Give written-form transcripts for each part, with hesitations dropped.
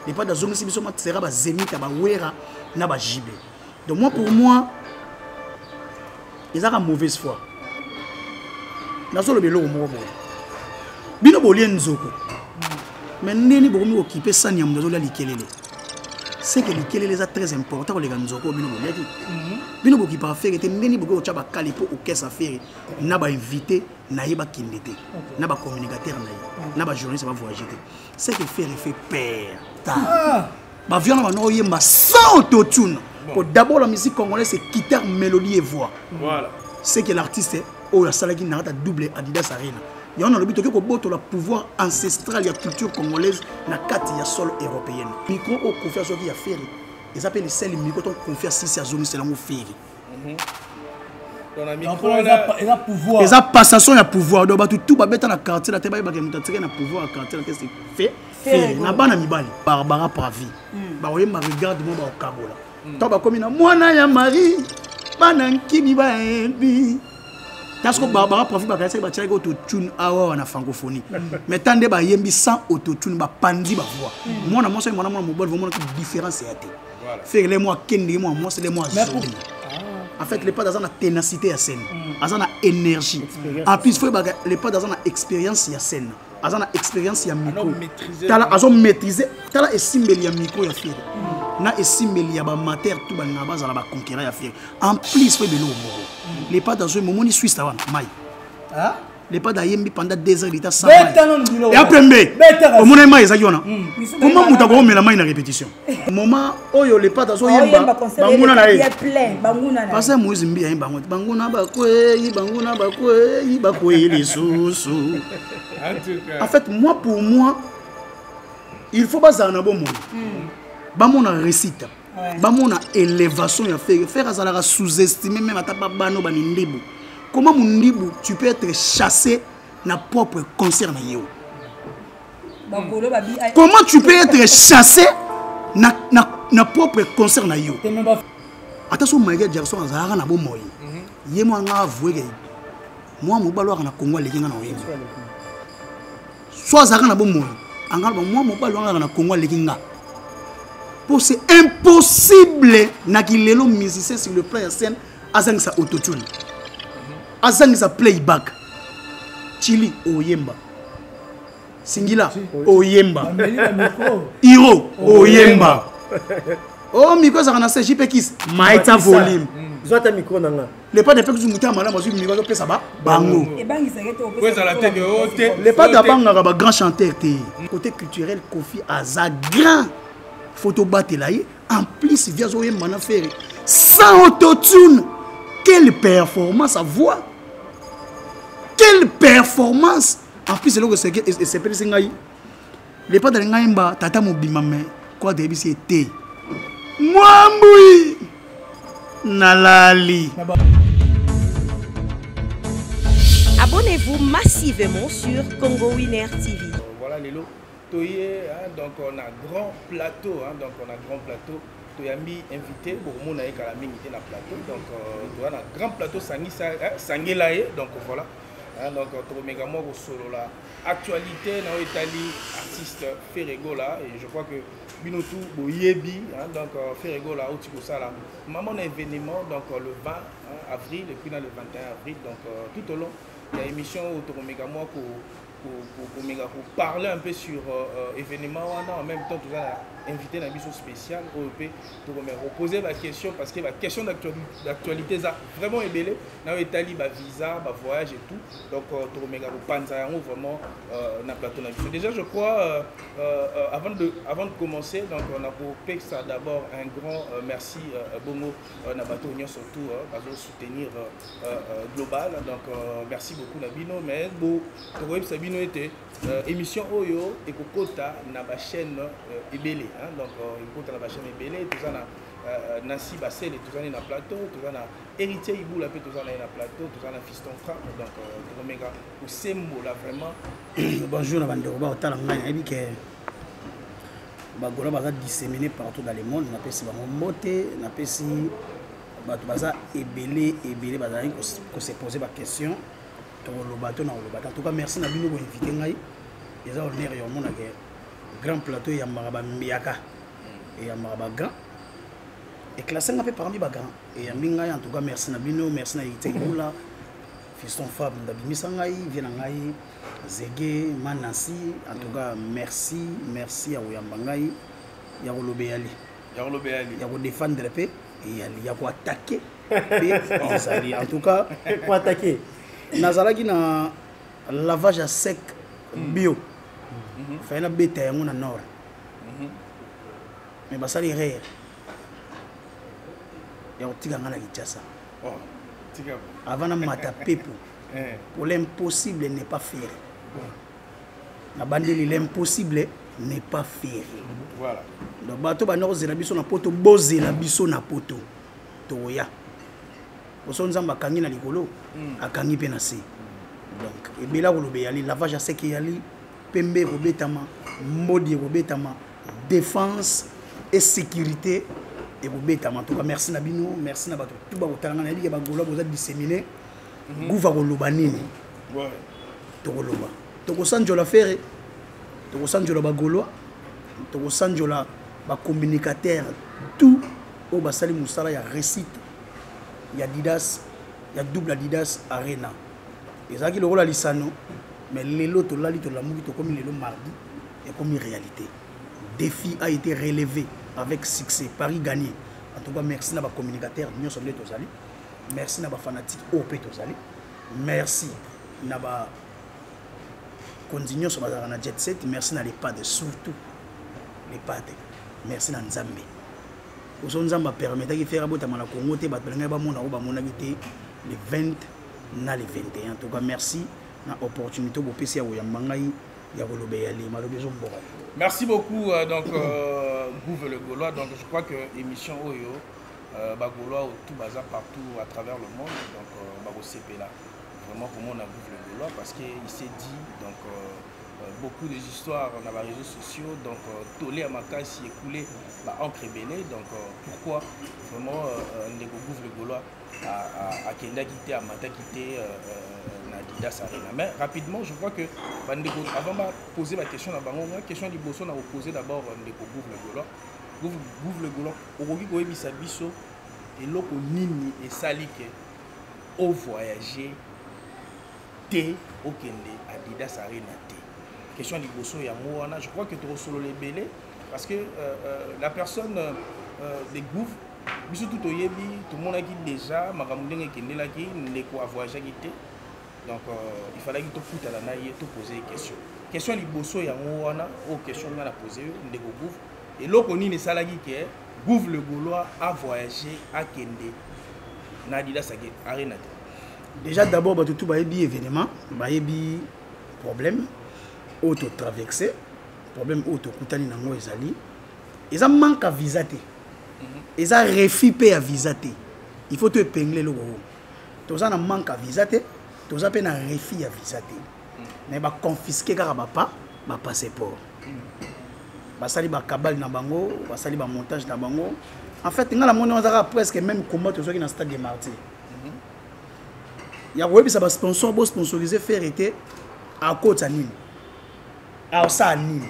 Les pas d'azongi si biso sera ba Zénith ba Wera na ba JB. Donc moi pour moi ils ont une mauvaise foi. Na solo belo mo bo. Bino bolien nzoko. Mais neni bokomi occuper ça nyam nazo la likelele. C'est que likelele est très important pour les nzoko bino boliaki. Bino boki pa faire était neni boko cha ba kalipo au caisse à faire na ba invité na yeba kindete. Na ba communicateur na ba journaliste ba voyager. C'est que faire fait peur. Ba viande ba no yemba sans autotune. D'abord la musique congolaise c'est guitare, mélodie et voix. Voilà. C'est que l'artiste oh la salagi na ta double Adidas Arena. Il y a un but que le pouvoir ancestral de la culture congolaise na carte ya sol européenne. Micro au confiance qui a fait. Ils appellent les seuls micro ton confiance si c'est zone c'est la faire. Donc il a pouvoir. Ils a passation ya pouvoir donc tout ba beta na quartier la teba ba ke mutatseka na pouvoir na quartier qu'est-ce que fait na bana mibali Barbara Pravi. Ba oyemba regarde mo ba okabola. To ba komi na mwana ya Marie bana nkimi ba ebi. Parce que Barbara Pravi ba kasa ba tshaka autotune awa na francophonie. Mais tande ba yembi sans autotune ba pandi ba voix. Moi na moi c'est moi mobile vraiment une différence est. Faire les mois kendi moi c'est les mois. En fait les pas dans la ténacité à scène, dans la énergie. En plus faut les pas dans la expérience à scène. Dans la expérience ya micro. Tala azo maîtriser, tala esimeli ya micro ya faire. Na esimeli ya ba mater tout ba na baza la ba conquérir ya faire. En plus faut de l'eau. Les pas dans un moment ni suisse là mai. Hein? Les pas d'ayembi pendant 2 heures l'état sans mai. Et après mais au moment mai ezaki wana. Comment muta ko mela mai na répétition. Moment oyo les pas dans yemba banguna na ye. Banguna na. Parce que Moïse mbi ya banguna ba kwe les sous. En fait moi pour moi il faut pas ça na bon monde. Ba mon récite. Ba mon élévation ya faire ça la sous-estimer même ata bano ba ndebo. Comment mon ndebo tu peux être chassé na propre concert na yo. Comment tu peux être chassé na propre concert na yo. Attention Michael Jackson azara na bo moyi. Ye mo nga avouer moi mo balo na Congo lekinga na oyemba. Soit azara na bo moyi. Anga moi mo balo na Congo lekinga. Pour c'est impossible na kilelo musicien sur le plan de scène azang sa autotune. Azang sa playback. Chili oyemba. Singila oyemba. Hiro oyemba. Oh micro ça na CJP Kiss maïta volume. Zota micro nanga. Les pas de pek zumuta mala mazu micro pesa ba bango. Et bangi ça que au pesa la tête haute. Les pas d'abanga ba grand chanteur té. Côté culturel Kofi Aza grand photo battre là en plus via zoye mana faire sans autotune. Quelle performance à voix. Quelle performance. En plus c'est là que c'est petit ngai. Les pas de ngaimba tata mobima mais quoi de bisi té. Mwambui Nalali. Abonnez-vous massivement sur Congo Winner TV. Voilà les lots. Donc on a grand plateau, donc on a grand plateau. Toyami invité pour mon aïe Kalaming était dans plateau. Donc on a grand plateau Sangelaye. Donc voilà. Donc on méga mort au solo là. Actualité dans l'Italie, artiste Ferrego là. Et je crois que Binotou Boyebi, donc Ferrego là, au ça là. Maman événement donc le 20 avril et puis dans le 21 avril. Donc tout au long, il y a une émission au méga mort pour parler un peu sur l'événement en même temps tout ça invité une émission spéciale pour poser la question parce que la question d'actualité ça vraiment ébélé dans l'Italie visa voyage et tout donc pour vraiment dans plateau déjà je crois avant de commencer donc on a pour ça d'abord un grand merci Bongo Nabato surtout pour soutenir global donc merci beaucoup Nabino mais bon Sabino était émission Oyo et Kokota na ba chaîne Ebélé donc Kokota na ba chaîne Ebélé tout ça na Nancy Bassel et tout ça na plateau tout ça na héritier Ibou la peu tout ça na plateau tout ça na fiston frappe donc Omega au sembo là vraiment bonjour na bande ba otala ngai ebi ke ba gola ba disséminer partout dans le monde na pesi ba moté na pesi ba to baza Ebélé baza ko se poser ba question. En tout cas, merci Nabino pour inviter. Ils ont honneur et on a grand plateau ya maraba miaka et ya maraba grand et classé un peu parmi les grands et ya minga en tout cas merci na bino merci na Ité Ibula fiston Fab ndabimisa ngai vient ngai Zege Manasi en tout cas merci ya oyamba ngai ya kolobeyali ya ko défendre pe et ya ko attaquer en tout cas pour attaquer nazalaki na lavage à sec bio fait na beta yango na nord mais basali rire ya otika ngana Kinshasa avant na mata pepo pour l'impossible n'est pas faire na bandeli l'impossible n'est pas faire voilà donc bato banoko zela biso na poto bozela biso na poto toya oso nzamba kangi na likolo akangi pe na se donc ebela kolobe yali lavage à sec yali pembe robetama mbodi robetama défense et sécurité et robetama en tout cas merci na bino merci na bato tout ba kotalanga na yali ba golo boza disséminer gouva koloba nini ouais to koloba to ko sanjola faire to ko sanjola ba golo to ko sanjola ba communicateur tout au basali musala ya récite ya Adidas ya double Adidas Arena ezaki lokola lisano mais lelo to lali to lamuki to comme lelo mardi et comme réalité défi a été relevé avec succès Paris gagné en tout cas merci na ba communicateur nous sommes les tozali merci na ba fanatique OP tozali merci na ba continuons sur na jet set merci na les pas de surtout les pas merci na Nzambe Oso Nzamba permettre de faire abota na Congo te bat belenga ba mona ba mona gite le 20 na le 21 en tout cas merci na opportunité bo pesi ya oyambangai ya kolobe yali malobe zo mbora. Merci beaucoup donc Gouve le Gaulois donc je crois que émission oyo ba Gaulois tout bazar partout à travers le monde donc ba ko CP là vraiment pour moi on a Gouve le Gaulois parce que il s'est dit donc beaucoup d'histoires dans les réseaux sociaux donc tolé à Makasi écoulé encre belé donc pourquoi vraiment Ndeko Gouve le Gaulois à Kenda quitté à Mata quitté Adidas Arena mais rapidement je crois que Ndeko avant de poser ma question à Bango la question du Bosso on a posé d'abord Ndeko Gouve le Gaulois Gouve le Gaulois okoki koyebisa biso eloko nini esalike au voyager té au Kende Adidas Arena té question du Bosso ya Moana je crois que tu solo les belé parce que la personne des Gouve biso tout oyebi tout le monde a dit déjà makamundenge Kende la ki ndeko a voyager quitté donc il fallait que tu foutes à la naïe te poser des questions question du Bosso ya Moana aux questions qu'on a posé ndeko Gouve et l'autre ni ne salagi que Gouve le Gaulois a voyagé à Kende na Adidas Arena déjà d'abord ba tout ba yebi événement ba yebi problème auto traversé problème auto kutani nango ezali eza manque à visa té eza refus pe à visa té il faut te épingler le gros toza na manque à visa té toza pe na refus à visa té mais ba confisquer kaka ba passeport basali ba kabal na bango basali ba montage na bango en fait ngala moni on presque même combat tozo ki na stade de Martyrs ya webi sa ba sponsor bo sponsoriser faire été à côté nini alors ça nini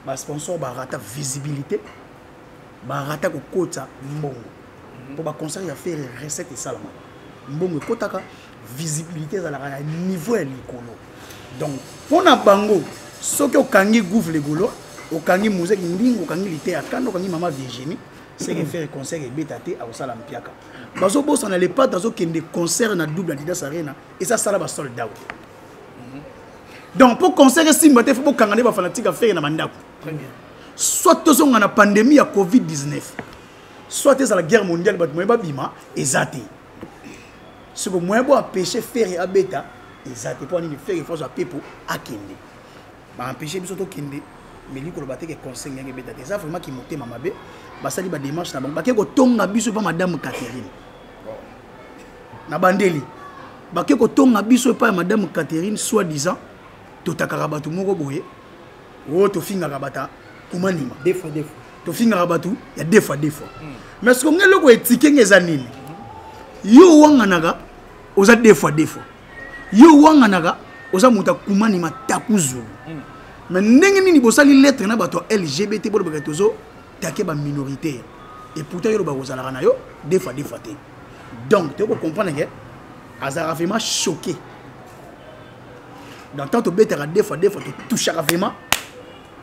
ba sponsor ba rata visibilité ba rata ko kota mbongo pour ba concert ya faire recette et salama mbongo kotaka visibilité za la niveau ya likolo donc pona bango soki okangi Gouve le Gaulois okangi musée ndingo okangi lité akando okangi mama Virginie c'est que faire concert et bétaté à osala mpiaka bazo bossa na les pas dazo kende concert na double Adidas Arena et ça sala ba sold out donc pour concert si mbaté faut kangane ba fanatique faire na mandako très bien soit tozonga na pandémie ya Covid-19 soit c'est la guerre mondiale bat moyeba bima ezate ce que moyeba empêcher faire à beta ezate pour ni faire force à pepo akende ba empêcher biso to kende mais li ko ba te que conseil ngenge beta ça vraiment qui monter mamabe basali ba démarche na bango ba ke ko tonga biso pa madame Catherine na bandeli ba ke ko tonga biso pa madame Catherine soi-disant to takara batu moko boye o to finga rabata kumanima des fois to finga rabatu ya deux fois mais ce qu'on ngelo ko etike ngeza nini yo wanganaka oza deux fois yo wanganaka oza muta kumanima takuzulu mais ndenge nini bosali lettre na bato LGBT pour le tozo taquer ba minorité et pourtant yo ba kozala na yo des fois te donc tu peux comprendre que azara vraiment choqué dans tant to betera des fois tu touches vraiment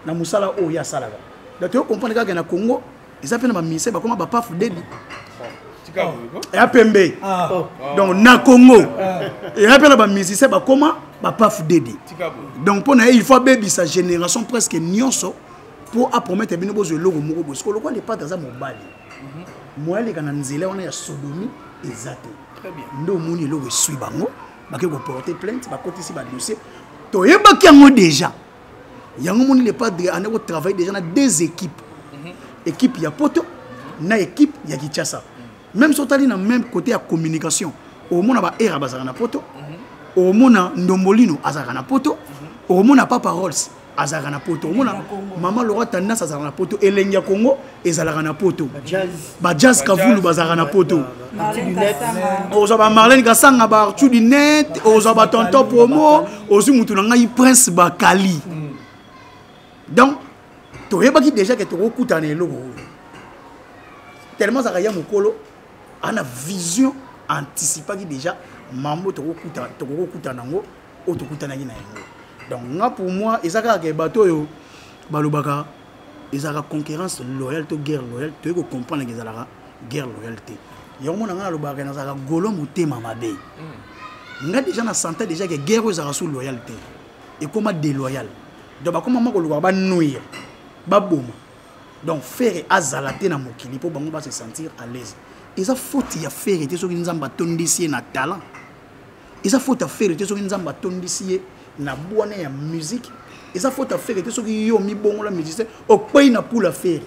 na musala o ya sala donc tu peux comprendre que na Congo ils appellent ma mise ba comment ba paf dedi et à Pembe donc na Congo et appelle ba musicien ba comment ba paf dedi donc pour il faut baby sa génération presque nyonso pour promettre bino bozo logo moko bozo ko lokwa les pattes za mobali moi les kana nzela wana ya sodomi ezate très bien ndo moni logo sui bango ba ke ko porter plainte ba côté si ba dossier to yeba ki yango déjà yango moni les pattes en ko travailler déjà na deux équipes équipe ya poto na équipe ya Kinshasa même si on na même côté ya communication au mona ba era bazaka na poto au mona ndombolino azaka na poto au mona papa Rolls azaka na poto au mona maman Laura tendance azaka na poto elengia Congo ezalaka na poto ba jazz kavulu bazaka na poto ozo ba Marlène Kasanga ba Arthur Dinette ozo ba tonton promo ozo mutu na ngai Prince Bakali donc to yebaki déjà que to kokutana eloko tellement ça ya mokolo ana vision anticipaki déjà mambo to kokutana ngo o to kutana ki na yango donc nga pour moi ezaka ke bato yo balobaka ezaka concurrence loyale to guerre loyale to ko comprendre que ezalaka guerre loyauté yo mona nga lobaka na zaka golo mutema mabe nga déjà na santé déjà que guerre ezaka sous loyauté et comment déloyal donc ba comment mako lobaka ba nuire ba boma donc faire azalaté na mokili pour bango ba se sentir à l'aise et ça faute ya faire était so ki nzamba tondisi na talent et ça faute à faire était so ki nzamba tondisi na boane ya musique et ça faut faire était so ki yo mi bongo la musicien o paye na pour la faire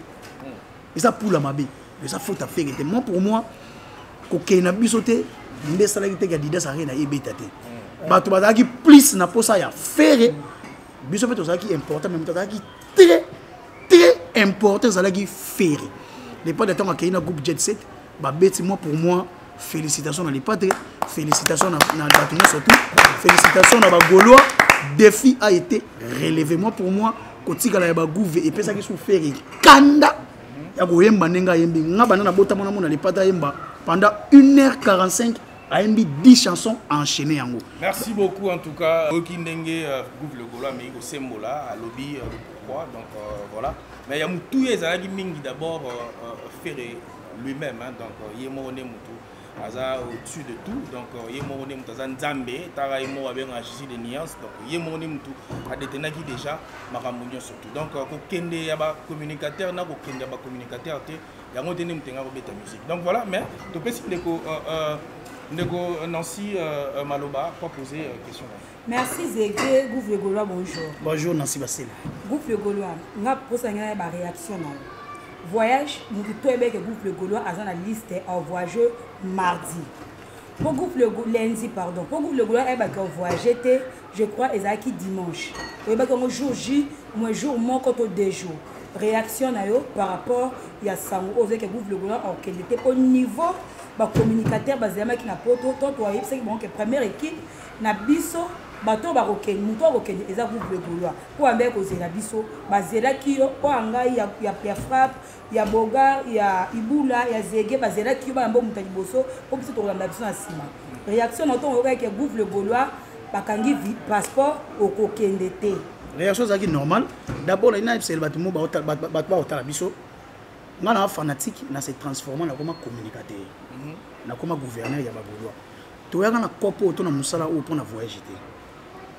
et ça pour la mabe et ça faut faire était moi pour moi ko kena bisoté nde sala ki te ga dida sa rena ebeta te bato bazaki plus na posa ya faire biso fait ça qui important même ça qui très important ça qui faire les pas de temps à na groupe Jet Set ba beti moi pour moi félicitations dans les padres félicitations dans Batouna surtout félicitations dans Bagolois défi a été relevé moi pour moi kotika la ba gouve et pesa ki souffrir kanda ya ko yemba nenga yembi ngaba na bota mona mona les padres yemba pendant 1h45 a yembi 10 chansons enchaînées yango. Merci beaucoup en tout cas okindenge gouve le Golois mais ko sembola à lobby pourquoi donc voilà mais ya mutu ezalaki mingi d'abord faire lui-même hein, donc yemone mutu aza au-dessus de tout donc yemone mutu aza nzambe tara yemo abenga Jésus de nuance donc yemone mutu a détenaki déjà makamunyo surtout donc ko kende ya ba communicateur na ko kende ya ba communicateur te yango tene mutenga ko beta musique donc voilà mais to pesi ndeko Nancy Maloba pour poser question. Merci Zégué, Gouffre le Gaulois, bonjour. Bonjour Nancy Bassel. Gouffre le Gaulois, on a posé une réaction. Voyage, nous avons que Gouffre le Gaulois a la liste en voyageur mardi. Pour Gouffre le lundi, pardon. Pour Gouffre le Gaulois, il y a voyagé, je crois, il y a dimanche. Il y a un jour J, un jour moins contre 2 jours. Réaction par rapport à Sango, que Gouffre le Gaulois était au niveau. Ba communicateur bazema ki na poto to to yebisa ki bon que première équipe na biso bato ba kokeni muto kokeni eza Gouffre le Gaulois po ambe ko zela biso bazela ki yo po anga ya frappe ya boga ya ibula ya Zégué bazela ki ba mbo mutani boso po biso to landa biso na sima réaction na to oka ke Gouffre le Gaulois bakangi passeport au kokende te réaction za ki normal d'abord la ina c'est bato mo ba otala biso ngana fanatique na se transformer na comme communicateur na comme gouverneur ya Bagolois to yaka na kopo to na musala o pour na voyager te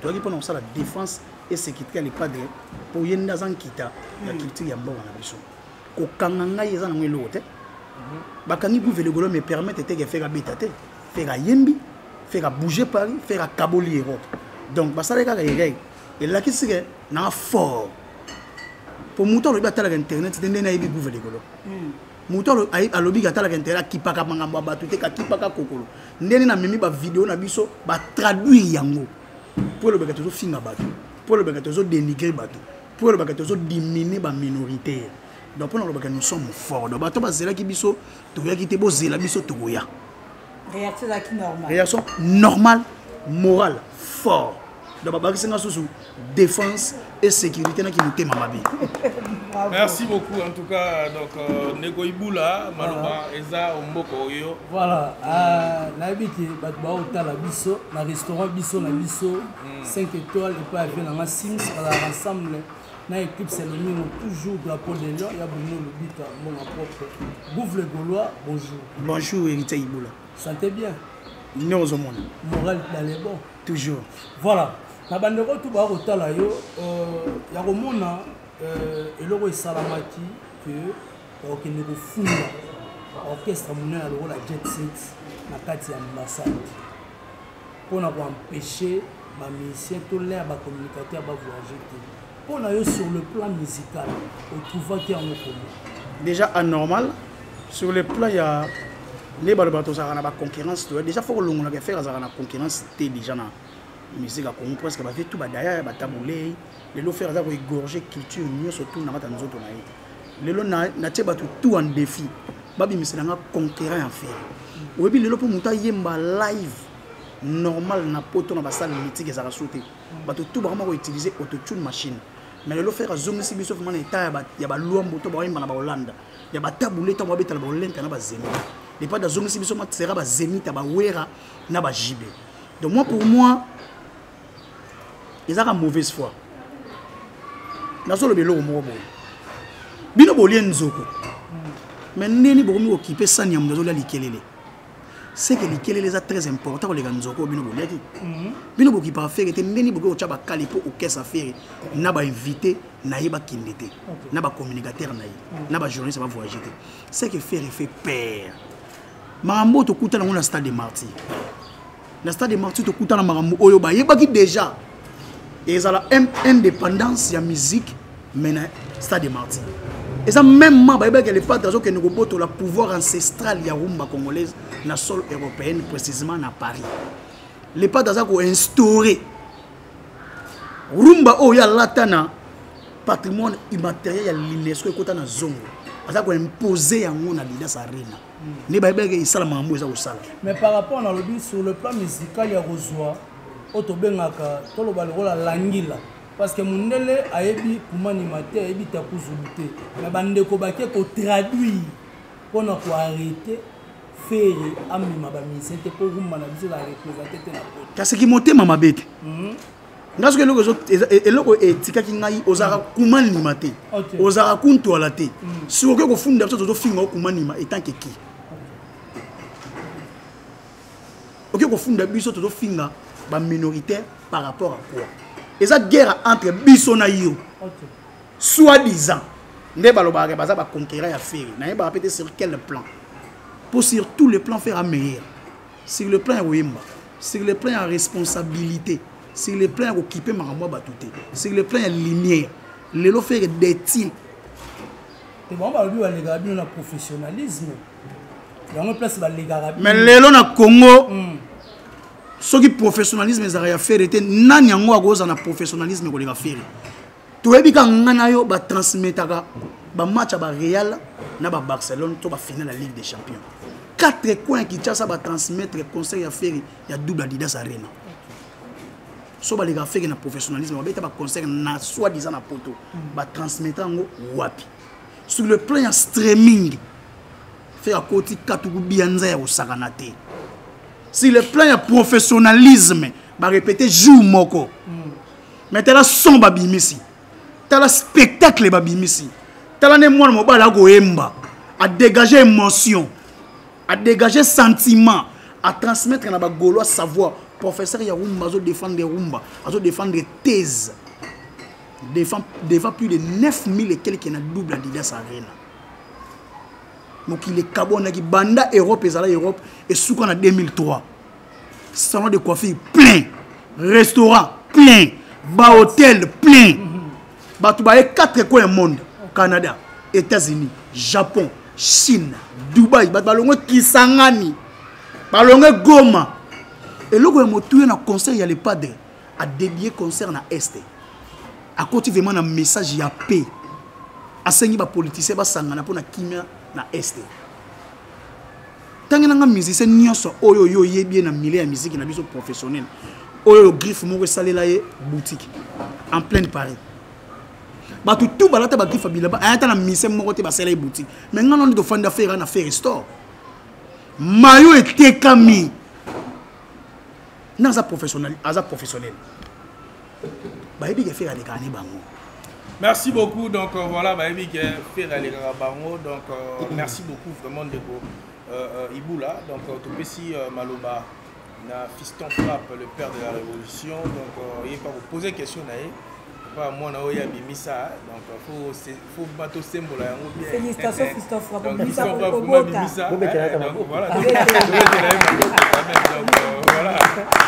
to yaki pour na musala défense et sécurité les padres pour yenda zankita la culture ya mboka na biso ko kanganga yeza na ngelo te bakangi Gouffre le Gaulois me permettre te faire beta te faire yembi faire bouger Paris faire kaboli Europe donc basala ka règle et là qui c'est na fort pour muto lo batala internet ndene na yebi Gouffre le Gaulois muto a lobi gatala internet kipaka mangamba batute ka kipaka kokolo ndene na mimi ba vidéo na biso ba traduire yango pour le bagato finga bato pour le bagato dénigrer bato pour le bagato diminuer ba minorité donc pour le bagato nous sommes forts donc bato ba zela ki biso to ya kite bo zela biso to ya réaction normale réaction normale morale fort donc babakisi nga susu défense et sécurité na ki motema mabe. Merci beaucoup en tout cas donc Nego Ibula maloba eza omboko oyo. Voilà nabiki bat ba otala biso na restaurant biso na biso 5 étoiles et pas avec na Sims ensemble na équipe c'est le numéro toujours drapeau de Lyon ya Bruno le but mon propre Bouffe le Gaulois bonjour. Bonjour Héritier Ibula. Santé bien. Nous au monde. Moral dans les bons. Toujours. Voilà. Na bandeko tout ba otala yo ya komona eloko esalamaki que okende kofunda orchestre monnaie à la jet set na kati ya ambassade pour na empêcher ba musicien to l'air ba communicateur ba voyager pour na yo sur le plan musical on trouve qu'il y a un déjà anormal sur le plan il y a les balbato ça na ba concurrence déjà faut que l'on a faire ça na concurrence déjà na musique à Congo presque ba fait tout ba derrière ba taboulé les lo faire ça pour égorger culture mieux surtout na mata nzoto na ye les lo na teba tout en défi babi misela nga conquérant en faire obi les lo pour muta yemba live normal na poto na ba salle mythique ça va sauter ba tout ba ko utiliser autotune machine mais les lo faire zoom si biso vraiment état ya ba luambo to ba yemba na ba Hollande ya ba taboulé to ba betala ba Hollande na ba zemi les pas da zoom si biso ma sera ba zemi ta ba wera na ba jibe donc moi pour moi ils ont une mauvaise foi. Nous avons le mot bino bolien nzoko. Mais neni bokomi occupé ça nyam nazo la likelele. C'est que likelele est très important pour les gars nzoko bino boliaki. Bino boki pa faire était neni boko chaba kalipo o caisse affaire na ba invité na yeba kindete. Na ba communicateur na yi. Na ba journaliste va voyager. C'est que faire fait peur. Marambo to kuta na stade de Martyr. Na stade de Martyr to kuta na marambo oyo ba yeba ki déjà et ils ont l'indépendance de la musique, mais stade de Martyr. Et ça, même les padres qui ont le pouvoir ancestral de la rumba congolaise, dans le sol européen, précisément à Paris. Les padres ont instauré rumba où il y a l'atana patrimoine immatériel, il y a l'UNESCO qui est dans la zone. Ils ont imposé à mon Adidas Arena. Mais par rapport à l'objet sur le plan musical, il y a Rosoa. Otobengaka toloba lokola langila parce que mundele ayebi kumanimate ayebi takuzuluté na bandeko baké ko traduire pona ko arrêter faire amima ba misete pour rumba na biso la représenter na poto kasi ki motema mabete ngaso ke loko eloko etika ki ngai ozaka kumanimate ozaka kuntu ala te si oke ko funda biso to finga kumanima etant que qui oke ko funda biso to finga minoritaire par rapport à quoi? Et cette guerre entre Bisson et Yo, soi-disant, ne va conquérir à faire. Ne va répéter sur quel plan? Pour sur tous les plans faire un meilleur. Sur le plan Wimba, sur le plan responsabilité, sur le plan occuper Marambo Batouté, sur le plan linéaire, les lo faire des tirs. Et bon, bah, lui, il y a un professionnalisme. Il y a une place dans les Garabis. Mais les lo na Congo. Ce qui professionnalisme est faire était nani yango akoza na professionnalisme ko les faire to ebika ngana yo ba transmettre ba match ba Real na ba Barcelone to ba finale la Ligue des Champions 4 coins qui tcha ça ba transmettre conseil à faire ya double Adidas Arena so ba les faire na professionnalisme ba beta ba conseil na soi-disant na poto ba transmettre ngo wapi sur le plan streaming faire à côté katuku bianza ya osakanate. Si le plan de professionnalisme, va répéter jour moko. Mais tu as son babimisi. Tu as le spectacle babimisi. Tu as le moine mobile à dégager émotion, à dégager sentiment, à transmettre dans le gaulois savoir. Professeur Yarumba a défendre rumba, a défendre thèse. Défend plus de 9000 et quelques qui ont double Adidas Arena. Donc il est cabon qui banda Europe et Europe et sous en 2003 salon de coiffure plein, restaurant plein, bas hôtel plein, bah tu vas 4 coins du monde, Canada, États-Unis, Japon, Chine, Dubaï, bah balongo Kisangani, balongo Goma et là quand tu es en concert il y a les padres à dédier concert na Est à côté vraiment un message il y a paix à sengi ba politicien ba sangana pour na kimia na Est. Tant que les musiciens nyonso oyo yo yebi na milieu ya musique na biso professionnel. oyo griffe moko esalela ye boutique en pleine Paris bato tout balata ba griffe bilaba ayata na mise moko te basala ye boutique mais ngana ndo fanda faire na faire store mayo etekami naza professionnel ba ebi ke faire les gars bango. Merci beaucoup. Donc voilà, bah, donc merci beaucoup vraiment de Iboula. Donc tout petit Maloba, na fiston frappe le père de la révolution. Donc il pas vous poser question d'ailleurs. Pas moi na oya bimisa. Donc faut bateau symbole. Félicitations fiston frappe. Donc fiston frappe pour bimisa. Donc voilà. Donc voilà.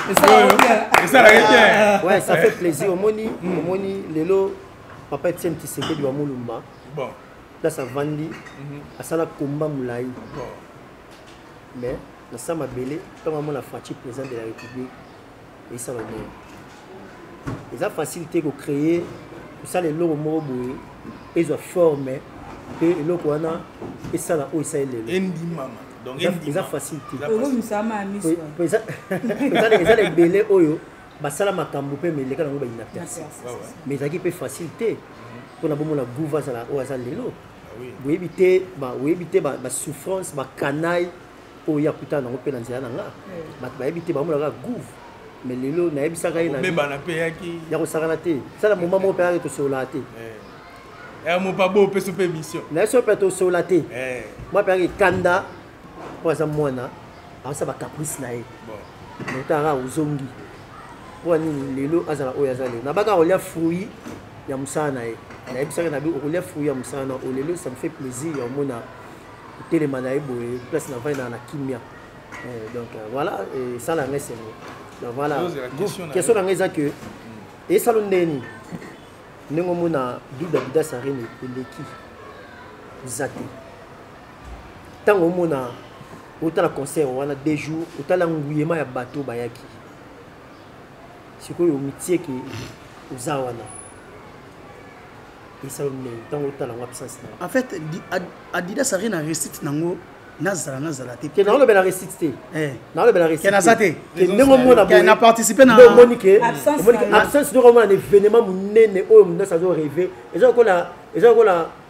Et ça la ouais, ça fait plaisir. Au moni lelo. Papa Etienne Tshisekedi wa Mulumba. Bon. Là ça vandi. Asala combat moulai. Bon. Mais na sama belé, tant que la Fati président de la République et ça va bien. Ils ont facilité de créer ça les logos mobo ils ont formé et le koana et ça là où ça est le. Endi mama. Donc ils ont facilité. Olo musama amiso. Ils ont belé oyo. Basala makambo pe mais les gars n'ont pas inapte. Mais ça qui peut faciliter pour la bonne la gouva ça la oaza lelo. Oui éviter ba souffrance ba canaille o ya putain na pe na nzela nga. Ba éviter ba mo la gouv. Mais lelo na ebisa ka ina. Mais ba na pe yaki. Ya ko sakana te. Ça la moment mo pe to solate. Eh mo pa bo pe so pe mission. Na so pe to solate. Moi pe kanda pour ça mona. Ça ba caprice na e. Bon. Notara uzongi. Pour lelo azala oyazale na baka olia fruit ya musana e na ebisa na bi olia fruit ya musana o lelo ça me fait plaisir ya mona télémana e boye place na vaina na kimia donc voilà et ça la reste donc voilà question na ngeza que et salon ndeni nengo mona duda bida sarene eleki zate tango mona otala concert wana 2 jours otala nguyema ya bateau bayaki. C'est quoi le métier qui est aux Awana? Et ça, on est dans l'absence. En fait, Adidas a rien à réciter dans Nazala. Tu n'as pas la récité. Non, la récité. Tu n'as participé dans l'absence de un événement où ça doit rêver. Et ça, on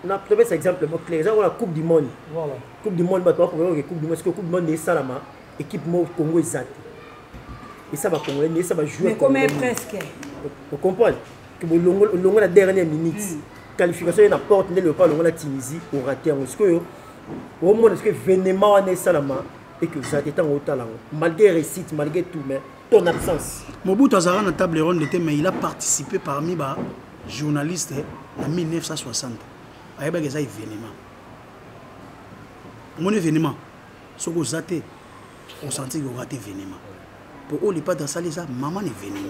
a trouvé cet exemple clair. La Coupe du Monde. Coupe du Monde, Coupe du Monde, Coupe du Monde est Salama, équipe Congo est Zate. Et ça va congolais, ça va jouer. Mais comment presque? Vous comprenez que le la dernière minute, qualification est à porte, le pas le la Tunisie pour rater. Est-ce que au moins est-ce que vénément on est salama et que vous êtes en talent malgré récite, malgré tout, mais ton absence. Mobutu Azara na table ronde était, mais il a participé parmi les journalistes en 1960. Aïe bah que ça événement. Mon événement, ce que vous avez, on sentit que vous avez événement. Pour eux, les pas dans ça, maman est venue.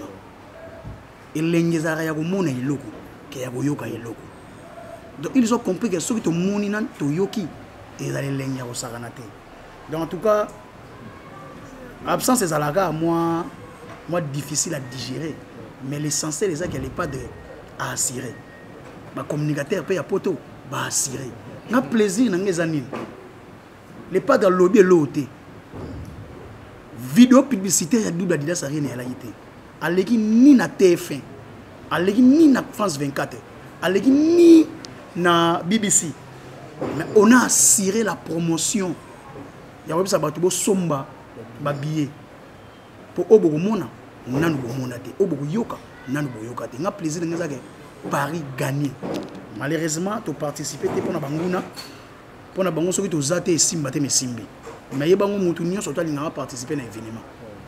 Et les gens qui ont été loko, qui ont été loko. Donc ils ont compris que ceux qui ont été loko, toyoki, ils allaient les gens qui ont. Donc en tout cas, l'absence des alagas, moi difficile à digérer. Mais l'essentiel, c'est qu'il n'y a pas à assurer. Les communicateurs payent à poto, à assurer. On a plaisir dans les années. Les pas dans le lobby et l'autre. Vidéo publicitaire ya double Adidas rien à la été. Aleki ni na TF1, aleki ni na France 24, aleki ni na BBC. Mais on a assuré la promotion. Ya web sabatubo somba ba billet. Pour obogo mona, nanu bo mona te. Obogo yoka, nanu bo yoka te. Nga plaisir nga zake Paris gagné. Malheureusement, tu participé pour na banguna. Pour na bango soki to zate simba te me simbi. Mais il y a des gens qui ont participé à l'événement.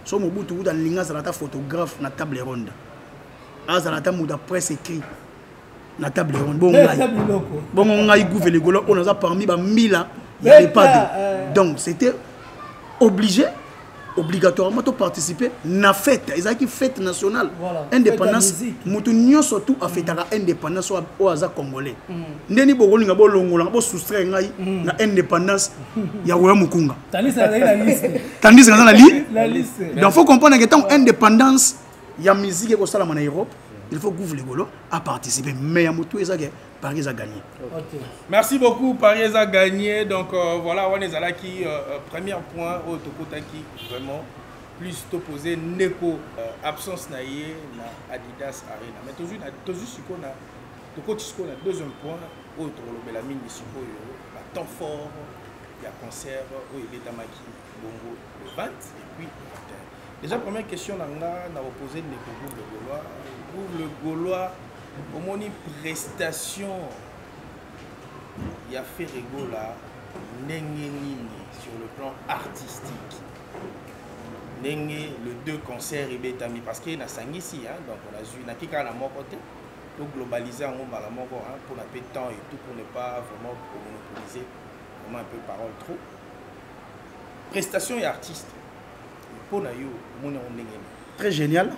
Si vous avez des photographes dans la table ronde, vous avez des presse écrit dans la table ronde. Bon, on a parmi les 1000 ans, il n'y avait pas de. Donc, c'était obligé, obligatoirement, de participer à la fête. Ils ont une fête nationale. Indépendance. Nous surtout à fêter l'indépendance au hasard congolais. Nous avons soustrait l'indépendance. Il y a un Mukunga. Tandis que dans la liste. Donc, il faut comprendre que tant indépendance, il y a musique qui est en Europe. Il faut que les Gaulois à participer. Mais il y a Paris a gagné. Merci beaucoup, Paris a gagné. Donc voilà, on est là qui premier point au Tokotaki, vraiment. plus opposé Neko absence naïe na Adidas Arena. Mais toujours qu'on a deuxième point autre le Belamine Siko la temps fort il y a concert où il est à Maki Bongo le 20 et puis le 21. Déjà première question n'a opposé Neko le Gaulois au moni prestation il y a fait rigola nini sur le plan artistique. Le deux concerts et parce qu'il y a 5 ici, donc on a vu na kika na mon côté, donc globaliser en bas la mon pour la paix de temps et tout pour ne pas vraiment monopoliser vraiment un peu parole trop. Prestations et artistes. Pour na yo mon très génial.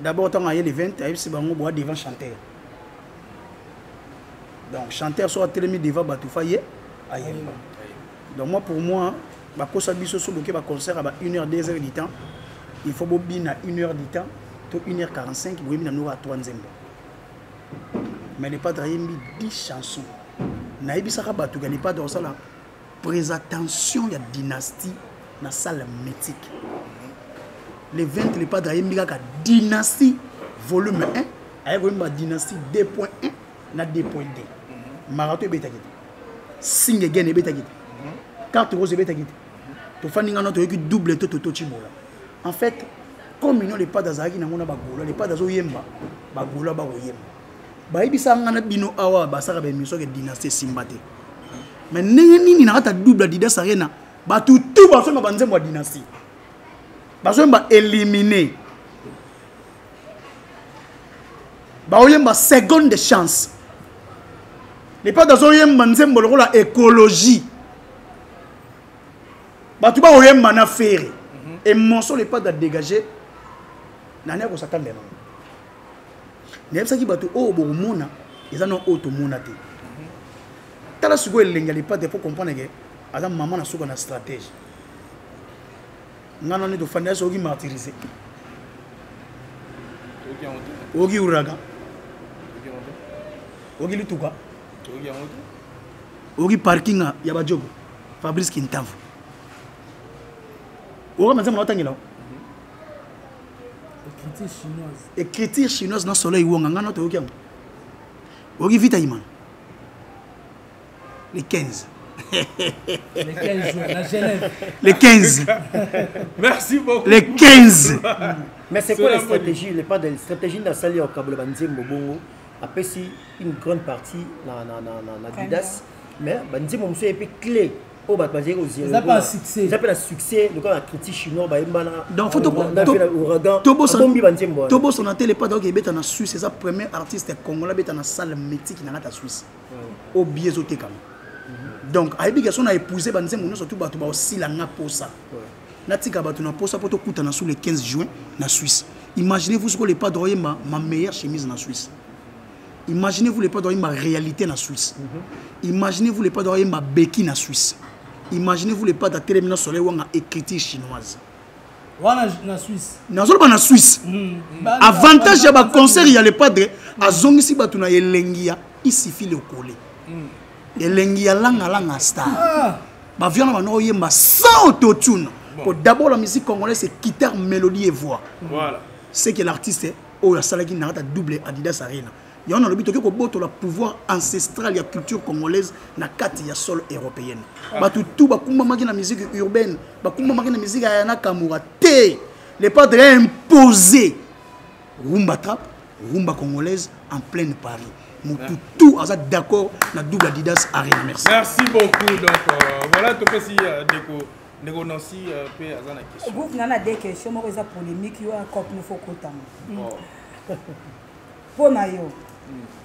D'abord tant les 20 c'est bango bois devant chanteur. Donc chanteur soit télémi devant Batoufaye aïe. Donc moi pour moi quand ça biso so bloqué ba concert à 1h 2h du temps, il faut bobina 1h du temps, to 1h45 pour na nous à 3 nzembo. Mais les pas draimbi 10 chansons. Na ibisaka batu ga pas dans ça la présentation ya dynastie na salle mythique. Les 20 les pas draimbi ga dynastie volume 1, ay ma dynastie 2.1 na 2.2. Marathon beta gite. Sing again beta gite. Carte rose beta gite. To faninga no to yeki double to chimola. En fait, comme ils n'ont pas d'azaki na mona bagola, les pas d'azo yemba, bagola ba yemba. Ba ibisa ngana bino awa ba saka be miso ke dynastie simbate. Mais nini na ta double Adidas Arena, ba tout ba so ba nzembo dynastie. Ba so ba éliminer. Ba yemba seconde chance. Les pas d'azo yemba nzembo la écologie. Batu ba oyemba na ferry et monso les pas de dégager nania ko s'attendre non nebsa ki batu o bo mona ils en ont auto monate tala sugo elenga les pas de faut comprendre que adam maman na suko na stratégie ngana ni to fanda so ki martyriser ogi uraga ogi lituka ogi parking ya bajogo Fabrice Kintavu. On va écriture chinoise dans le soleil où on a un autre. On vite à Iman. Les 15. Les 15 jours, la Genève. Les 15. Merci beaucoup. Les 15. Mais c'est quoi la stratégie? Les pas de stratégie dans la salle au câble Banzim Bobongo. Après, si une grande partie dans Adidas. Mais Banzim Momso est clé. Oh, bah, c'est pas un succès. C'est pas un succès. Donc, la critique chinoise, donc, faut Tobo son télé pas donc il est en Suisse, c'est sa première artiste congolais qui est dans la salle mythique dans la Suisse. Au biaisoté comme. Donc, Aïbi son a épousé Banzem Mouno surtout Batou aussi la nga pour ça. Natika Batou na pour ça pour te coûter sous le 15 juin na Suisse. Imaginez-vous ce que les pas droit ma meilleure chemise na Suisse. Imaginez-vous les pas droit ma réalité na Suisse. Imaginez-vous les pas droit ma béquille na Suisse. Imaginez-vous les pas de télévision soleil ou en écriture chinoise. En Suisse. En Suisse. Avantage à concert, il y a les padres. À Zongi si batuna elengia, il suffit le coller. Elengia langa star. Ba viana mano yemba sans autotune. Pour d'abord la musique congolaise c'est guitare, mélodie et voix. Voilà. C'est que l'artiste est oh la salle qui n'a pas double Adidas Arena. Il y a un but que pour le pouvoir ancestral de la culture congolaise na kati ya sol européenne. Ba tout ba kumba maki na musique urbaine, ba kumba maki na musique ya Nakamura té. Les padres imposés. Rumba trap, rumba congolaise en pleine Paris. Tout à d'accord na double Adidas Arena. Merci. Merci beaucoup. Donc voilà tout que si Neko Nancy peut avoir la question. Vous n'avez des questions moi ça polémique yo encore nous faut content. Pour nayo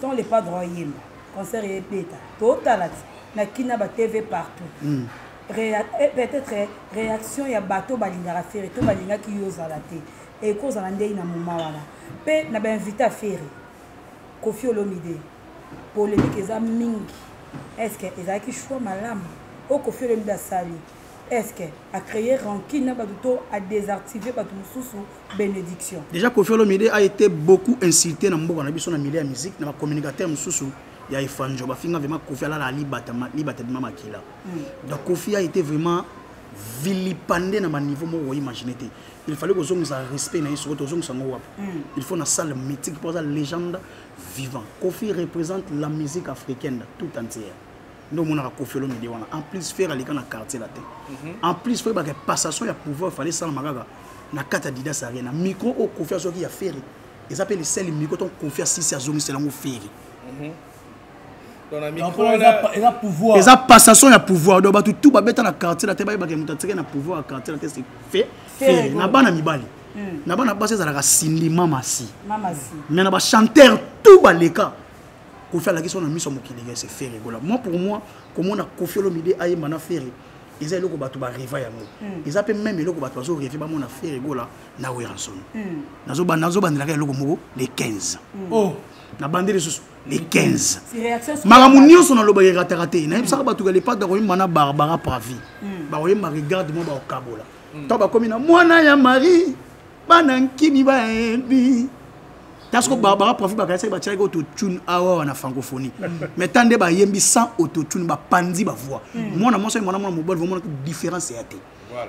dans les pas droit yemba concert et bêta total na kina ba TV partout peut-être réaction ya bateau balinga faire to balinga ki yo zalate et cause na ndei na moma wala pe na ba invité à faire Koffi Olomide polémique eza mingi est-ce que ezaki choix malam o Koffi Olomide sali est-ce que a créé rancune na bateau a désactiver bateau sous bénédiction. Déjà Koffi Olomide a été beaucoup insulté dans mboka na biso na milieu ya musique na communicateur mususu ya Ifanjo ba finga vraiment Koffi ala la libata de mama kila. Donc Koffi a été vraiment vilipender na ma niveau mo imaginer. Il fallait que ça respect na sur autre chose il faut une salle mythique pour la légende vivant. Kofi représente la musique africaine tout entière. Nous on a Kofi Olomide wana en plus faire les dans quartier la tête. En plus faut que passation ya pouvoir fallait ça magaga na kata Adidas Arena micro au Kofi so qui a faire. Ils appellent les seuls micro ton Kofi si c'est zomi c'est la faire. Il a pouvoir. Les passation ya pouvoir donc ba tout ba beta na quartier la tête ba ke mutatike na pouvoir quartier la tête c'est fait. Na bana mibali. Na bana passer za la Cindy Mamasi. Mais na ba chanteur tout ba leka. Kofi la question na miso mokili c'est faire rigola. Moi pour moi comme on a Kofi Olomide aye mana faire. Ils ont batu ba riva yango. Ils appellent même eloko batu bazo riva ba mona faire rigola na Weranson. Nazo bandela ka eloko moko les 15. Oh. Na bandeli susu les 15. Maramunio son lo ba raté. Na yebisa batu ga les pas de mana Barbara Pravi. Ba oyema regarde mo ba okabola. To ba komi na mwana ya Marie bana nkini ba ebi. Tasko Barbara Pravi ba kaisa ba tshaka auto-tune awa na francophonie. Mais tande ba yembi sans auto-tune ba pandi ba voix. Mwana mo so mwana mobile vraiment différence ya te.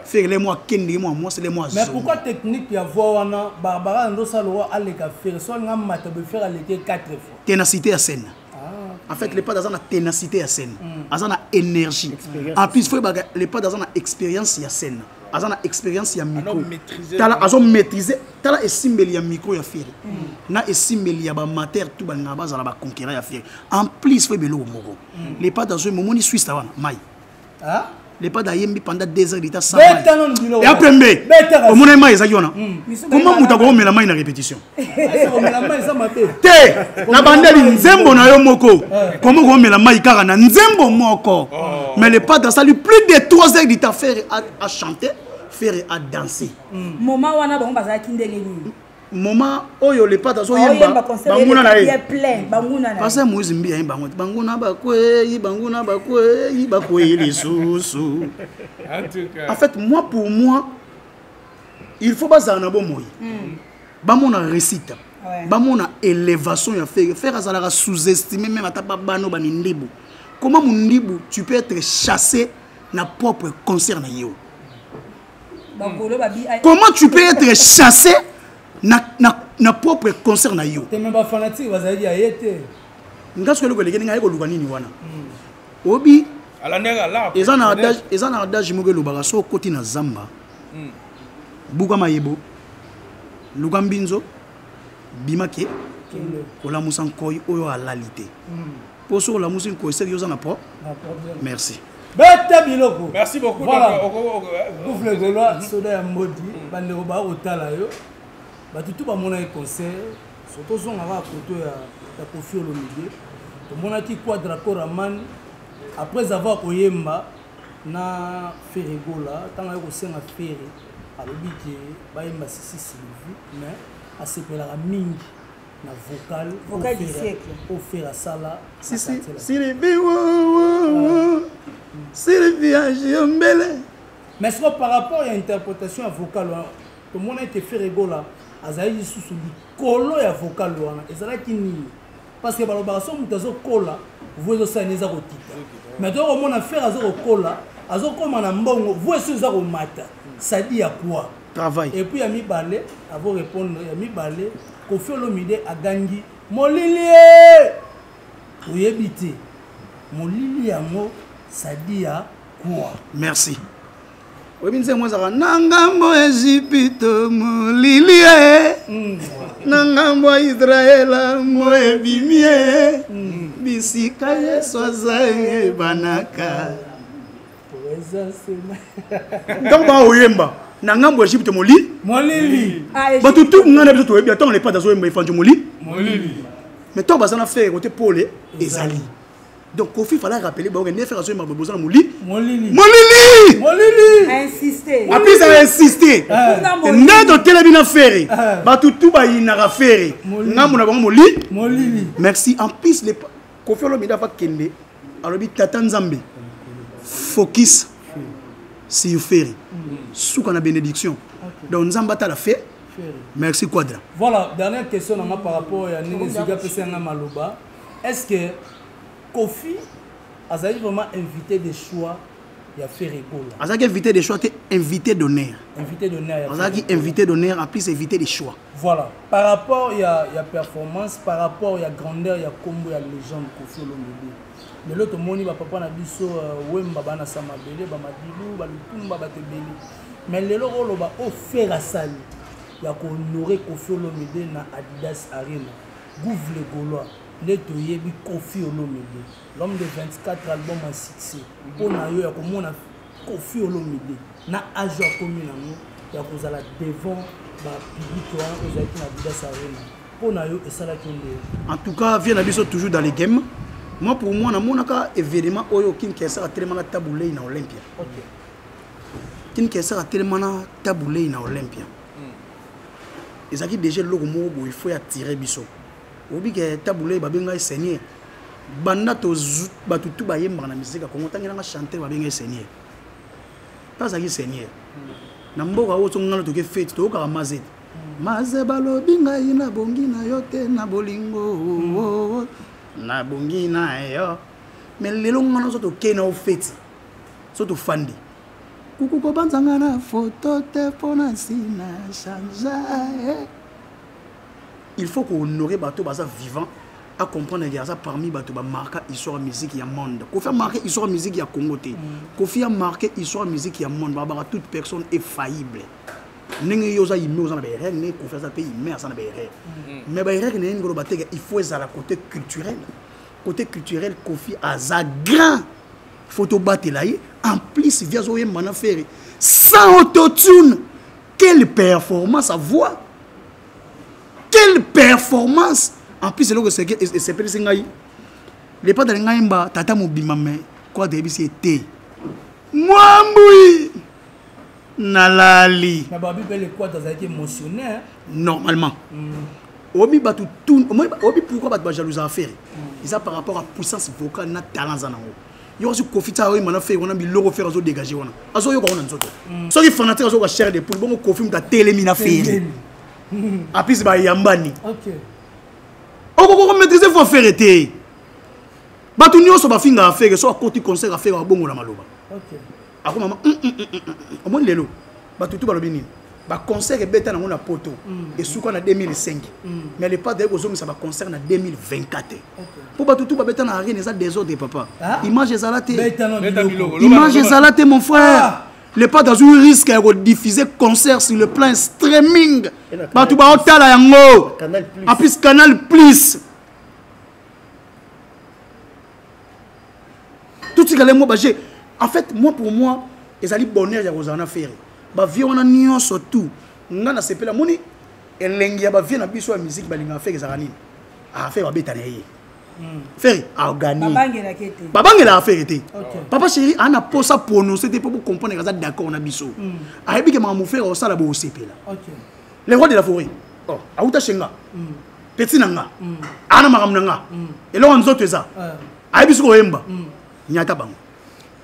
Faire les mois kendi moi c'est les mois. Mais pourquoi technique ya voix wana Barbara ndo salo aleka faire so nga mata be faire aleke 4 fois. Ténacité à scène. En fait, les pas dans la ténacité à scène, dans la énergie. En plus, il faut les pas dans la expérience à scène, dans la expérience à micro. Ils ont maîtrisé, ils ont estimé le micro à faire. Ils ont estimé le matière tout le monde à la conquérir à faire. En plus, il faut bélo mogo. Les pas dans un moment ils suissent avant, maï. Les pas d'ailleurs pendant 2 heures d'état sans maï. Et après mbé, au moment maï ça y en a. Comment vous t'avez mis la main en répétition? Té, na bandeli nzembo na yo moko. Comment vous met la main car na nzembo moko. Mais les pas dans ça lui plus de 3 heures d'état faire à chanter, faire à danser. Moment wana bango bazala kindenge ni. Moment oyo les pas dans so yemba. Banguna na ye. Plein, banguna na. Parce que moi zimbi ya bango. Banguna bakwe les sous. En fait moi pour moi il faut pas ça na bon moi. Ba mon récite. Ba mon élévation ya faire ça la sous-estimer même ata bano ba ndibu. Comment mon ndibu tu peux être chassé na propre concert na yo. Comment tu peux être chassé na propre concert na yo. T'es même pas fanatique bazali ayete. Ngaso le koleke nga yeko luka nini wana. Obi ala nega la. Ezana adage mo ke lubaka so koti na zamba. Buka mayebo. Luka mbinzo bimake kola musankoi oyo alalite. Poso la musin ko sérieux na pro. Merci. Merci beaucoup. Voilà. Vous le Gaulois, soda modi, bande ba otala yo. Ba tout ba mona concert, surtout son ava photo ya Kofi Olomide. To mona ki Quadra Koraman après avoir oyemba na Ferregola, tant ko senga Ferre. Alobi ke ba yemba sisi Sylvie, mais a sepela mingi na vocal du siècle. Au faire la sala. Sylvie Sylvie Ajombele. Mais ce par rapport à l'interprétation vocale, tout le monde a été fait rigoler. Azaï sous le colo et vocal et ça là qui nie parce que balobarason mutazo kola vous voyez ça neza kotita mais donc on a fait azo kola azo comme na mbongo vous voyez ça mata ça dit à quoi travail et puis ami balé avant répondre ami balé Kofi Olomide a gagné molili oyebité molili yango ça dit à quoi. Merci. Webinze mwazaka nangambo Egypte mulilie nangambo Israela moebimie bisika Yesu azange banaka donc ba oyemba nangambo Egypte molili batu tout ngana biso to ebia tant les pas dans oyemba ifanjo molili mais to bazana faire côté Paul ezali. Donc Kofi fallait rappeler bah on est faire assurer ma besoin molili. Insister. Après ça a insisté. N'a donc quelle bien faire. Bah tout bah il n'a faire. N'a mon avons molili. Merci en plus les Kofi Olomide va kende. Alors bi tata Nzambe. Focus sur faire. Sous qu'on a bénédiction. Donc Nzamba ta la fait. Merci Quadra. Voilà, dernière question par rapport à Nénéziga Pesanga Maloba. Est-ce que Kofi a vraiment invité des choix ya faire école. Azaki invité de choix, invité d'honneur. Invité d'honneur. Azaki invité d'honneur, en plus invité de choix. Voilà. Par rapport il y a performance, par rapport il y a grandeur, il y a combo, il y a légende Koffi Olomide. Mais l'autre moni ba papa na biso wemba bana sama belé ba madilu ba lutumba ba tebeli. Mais le rolo ba offert à sali. Il y a honorer Koffi Olomide na Adidas Arena. Gouvre le Gaulois. Neto yebi Koffi Olomide. L'homme de 24 albums en succès. Pour na yo ya komona Koffi Olomide. Na âge ya komi na mo ya kozala devant ba public wa ozaki na Adidas Arena. Pour na yo esala kende. En tout cas, vient na biso toujours dans les games. Moi pour moi na monaka événement oyo Kinshasa a tellement na taboulé na Olympia. OK. Kinshasa a tellement na taboulé na Olympia. Ezaki déjà logo mo bo il faut attirer biso. Obi ke taboulé ba benga seigneur. Banda to batutu ba yemba na musique ko ngotangela nga chanter ba benga seigneur. Pas ça qui seigneur. Na mboka oyo ngalo to ke fête to ka mazet. Maze balobi ngai na bongi na yo te na bolingo. Na bongi na yo. Mais lelo ngano so to ke na fête. So to fandi. Kuku ko banzanga na photo te pona sina changer. Il faut qu'on honorer bateau baza vivant à comprendre que ça parmi bateau ba marquer histoire musique ya monde. Ko faire marquer histoire musique ya Congo te. Ko faire marquer histoire musique ya monde ba toute personne est faillible. Ningi yoza yime oza na ba règle ne ko faire ça pays mais ça na ba règle. Mais ba règle ne ngoro bateka il faut ça la côté culturel. Côté culturel Koffi aza grand photo batelaye en plus via zoye mana faire sans autotune. Quelle performance à voix. Quelle performance. En plus c'est là que c'est petit ngai. Les pas dans ngai mba tata mobima mais quoi de bisi était. Mwambui nalali. Na babi pe le quoi dans été émotionné. Normalement. Obi batu tout obi pourquoi bat jalouse à faire. Ils a par rapport à puissance vocale na talent za nango. Yo aussi Koffi ta oyi mana faire on a mi logo faire azo dégager wana. Azo yo ko on nzoto. So ki fanatique azo ko cher de pour bon Koffi mta télémina faire. Apis ba yambani. OK. On maîtriser faut faire été. Batu nyonso ba finga faire so akoti concert à faire bongo na maloba. OK. Ako mama au moins lelo. Batu tout ba lobi nini. Ba concert e beta na poto et souka na 2005. Mais le pas de ko ça ba concert na 2024. Pour batu tout ba beta na arena ça désordre papa. Image ezalate. Image ezalate mon frère. Le pas dans un risque de diffuser concert sur le plan streaming. Batu ba otala yango. Canal Plus. En plus Canal Plus. Tout ce que les mots bagé. En fait, moi pour moi, ezali bonheur ya kozana faire. Ba vie on a nion surtout. Ngana sepela moni elengi ya ba vie na biso ya musique balinga faire ezalani. A faire ba beta na ye. Faire a gagner. Babangela a faire été. Papa chéri ana posa prononcer te pour comprendre que ça d'accord na biso. A yebi ke mamu faire au sala bo sepela. OK. Les rois de la forêt. Oh, auta shenga. Petit nanga. Ana magam nanga. Et là on nzoto eza. A yebi ko yemba. Nyata bango.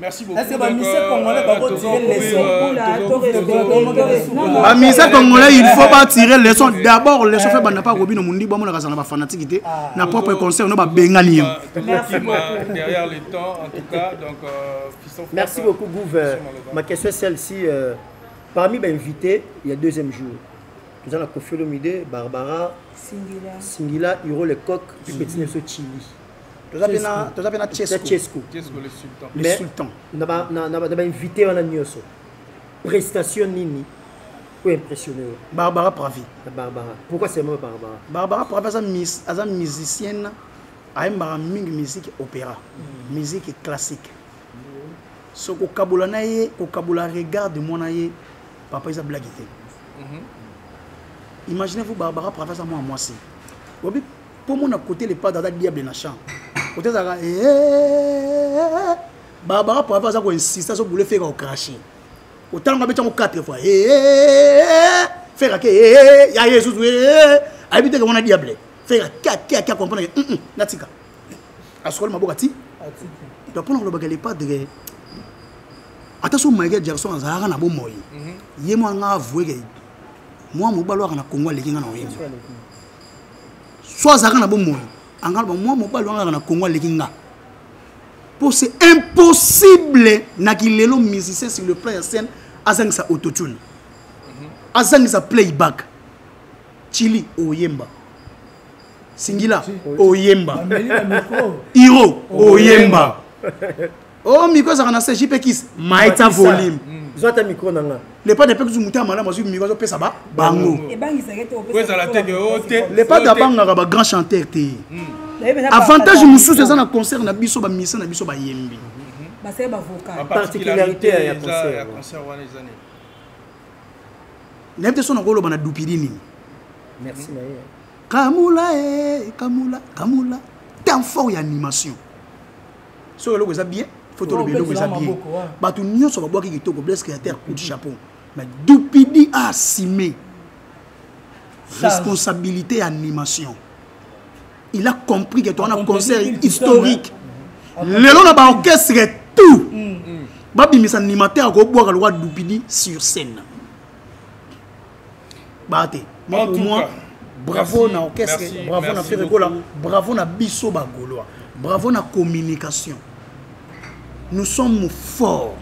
Merci beaucoup. Est-ce que ba mise congolais ba tirer leçon? Ba mise congolais il faut pas tirer leçon. D'abord les chauffeurs bana pas robino mundi ba mona kasana ba fanatique na propre concert no ba bengani. Merci beaucoup. Derrière les temps en tout cas donc merci beaucoup Gouv. Ma question est celle-ci parmi les invités, il y a deuxième jour. Nous avons Koffi Olomide, Barbara, Singila, Hiro Lecoq, puis Petit Nesso Chili. Nous avons Chesco. Le sultan. Nous avons invité à la Nyoso. Prestation Nini pour impressionner. Barbara Pravi. Barbara. Pourquoi c'est moi Barbara? Barbara Pravi est une musicienne. Elle a une musique opéra, musique classique. So ko kabula naye, ko kabula regarde moi naye, papa isa blague. Imaginez-vous Barbara Pravi ça moi si. Obi pour mon côté les pas dans diable na chant. Côté ça Barbara Pravi ça ko insister so voulait faire au cracher. Autant on va mettre 4 fois. Faire que ya Jésus habite que on a diable. Faire qui comprendre natika. Asol mabokati. Donc pour le bagage les pas de attention Michael Jackson azara na bo moyi. Ye mo nga avouer que moi mo balo na Congo lekinga na oyemba. So azara na bo moyi. Anga moi mo balo na Congo lekinga. Pour c'est impossible na kilelo musicien sur le plan de scène azang sa autotune. Azang sa playback. Chili oyemba. Singila oyemba. Hiro oyemba. Oh micro ça na JP Kiss maïta volume. Zota micro nanga. Les pas de pe que muta mala mazu micro pe ça ba bango. Et bangi ça gete Ouais ça la tête haute. Les pas d'abanga ba grand chanteur té. Avantage musu c'est ça na concert na biso ba misa na biso ba yembi. Ba c'est ba vocal. Particularité à concert. Concert wana les années. N'importe son ngolo bana dupidini. Merci Naye. Kamula. Temps fort d'animation. So le ça bien, photo le bien, ça bien. Ba tu nyo so ba boki kitoko blesse créateur coup de chapeau. Mais dupidi a assumé responsabilité animation. Il a compris que toi on a un concert historique. Lelo na ba orchestre tout. Ba bimisa animateur ko boka le roi dupidi sur scène. Bate, moi pour moi bravo na orchestre, bravo na Ferregola, bravo na biso bagoloa, bravo na communication. Nous sommes forts.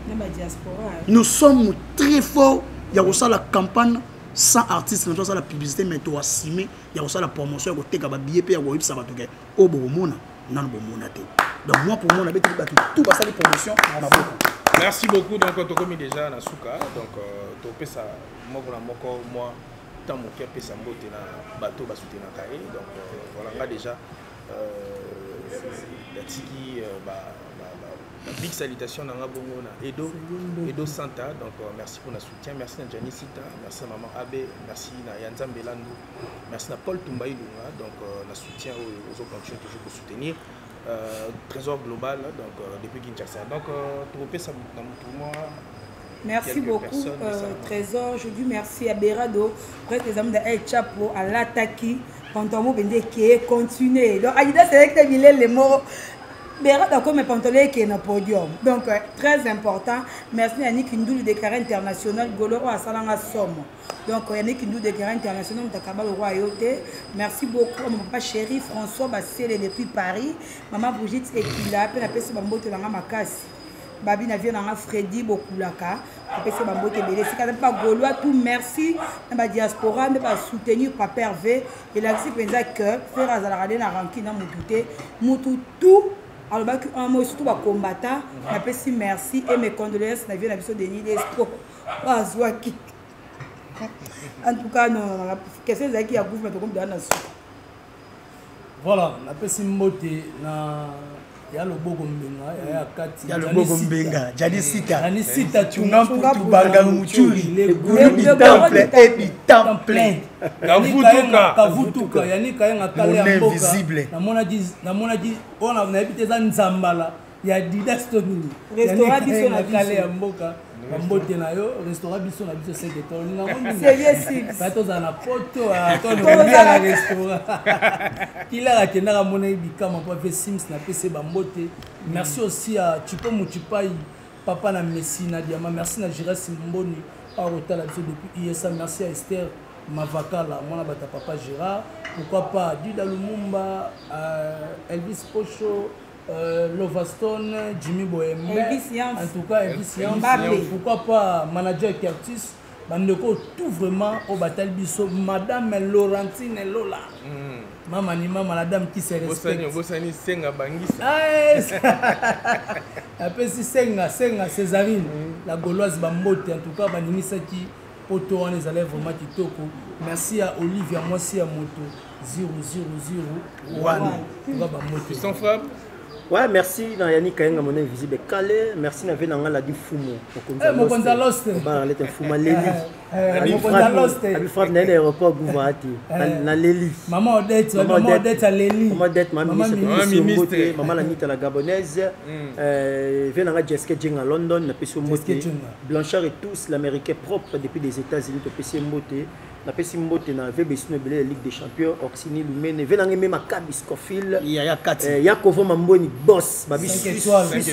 Nous sommes très forts. Il y a aussi la campagne sans artiste, il y a la publicité, mais tu as assumé, il y a aussi la promotion, il y a des billets, il y a des ça va tout gagner. Au bon moment, non bon moment. Donc moi pour moi on a tout passé les promotions. Merci beaucoup. Donc tu as commis déjà na souka. Donc tu as fait ça. Moi tant mon cœur peut s'emboîter na bateau va soutenir na cahier. Donc voilà déjà la tiki big salutation dans la bongo na Edo Santa. Donc merci pour notre soutien, merci à Jani Sita, merci à maman Abe, merci à Yanzam Belandou, merci à Paul Tumba Ilunga. Donc le soutien aux autres continuent toujours pour soutenir Trésor Global donc depuis Kinshasa. Donc tu ça pour moi. Merci beaucoup Trésor. Je dis merci à Berado, presque les amis de El Chapo, à l'Ataki, Pantomo Bende qui est continué. Donc Aïda c'est que les mots. Berado comme Pantolet qui est dans le podium. Donc très important. Merci à Yannick Ndou déclaré international Goloro à Salanga Somme. Donc Yannick Ndou déclaré international Takaba le Royauté. Merci beaucoup à mon papa chéri François Bassele depuis Paris. Maman Brigitte Ekila, puis la personne Bambote dans Makasi. Babi na vient dans Freddy Bokulaka. Après c'est Bambote Belé. C'est quand même pas Gaulois tout merci dans la diaspora de pas soutenir Papa Hervé et la si pensa que faire Azalarade na ranki na mututé mutu tout. Alors un mot surtout à combattant. Merci merci et mes condoléances na vie na biso Denis Lespo. Azwaki. En tout cas non qu'est-ce que qui a gouvernement comme dans souka. Voilà, la pesi mbote na ya lobogo mbenga ya kati ya lobogo mbenga Jani Sita tunga putu banga muchuri le groupe du temple et du temple kavutuka yani kayenga kale ya mboka na mona di ona na ebite za nzambala ya didastoni restaurant biso na kale ya mboka mbote na yo restaurant biso na biso 5 étoiles na ngombi c'est toza na poto na restaurant kila akendaka mona bikama pa fe sims na pc bambote. Merci aussi à Chipo Muchipai papa na Messi na Diama, merci na Jiras Mboni à Rotala depuis ISA, merci à Esther Mavakala mon bata papa Gérard, pourquoi pas Dida Lumumba, Elvis Pocho, Lovastone, Jimmy Bohembe, en tout cas Elvis Yams, pourquoi pas manager Curtis bandeko tout vraiment au bataille biso madame Laurentine Lola maman ni maman la dame qui se respecte bosani senga bangisa après si senga Césarine la gauloise bambote en tout cas banimisa qui poto on les élèves vraiment kitoko. Merci à Olivia Mwasi à moto 0001 sans frappe. Ouais, merci à Yannick Kayenga mon invisible Calais, merci à Venanga la di Fumo. Mon Gonzaloste. Bah, elle était Fuma Leli. Mon Gonzaloste. Elle frappe dans l'aéroport Gouvati. Na Leli. Maman Odette à Leli. Maman Odette, maman ministre. Maman la nita la gabonaise. Venanga Jessica Jeng à London, na PC Mbote. Blanchard et tous l'américain propre depuis les États-Unis de PC Mbote. La PC Mbote na VBC Belé Ligue des Champions, Oxini Lumene, Venanga même Kabi Scofield. Il y a Kati. Yakovo Mamboni boss, babi Suisse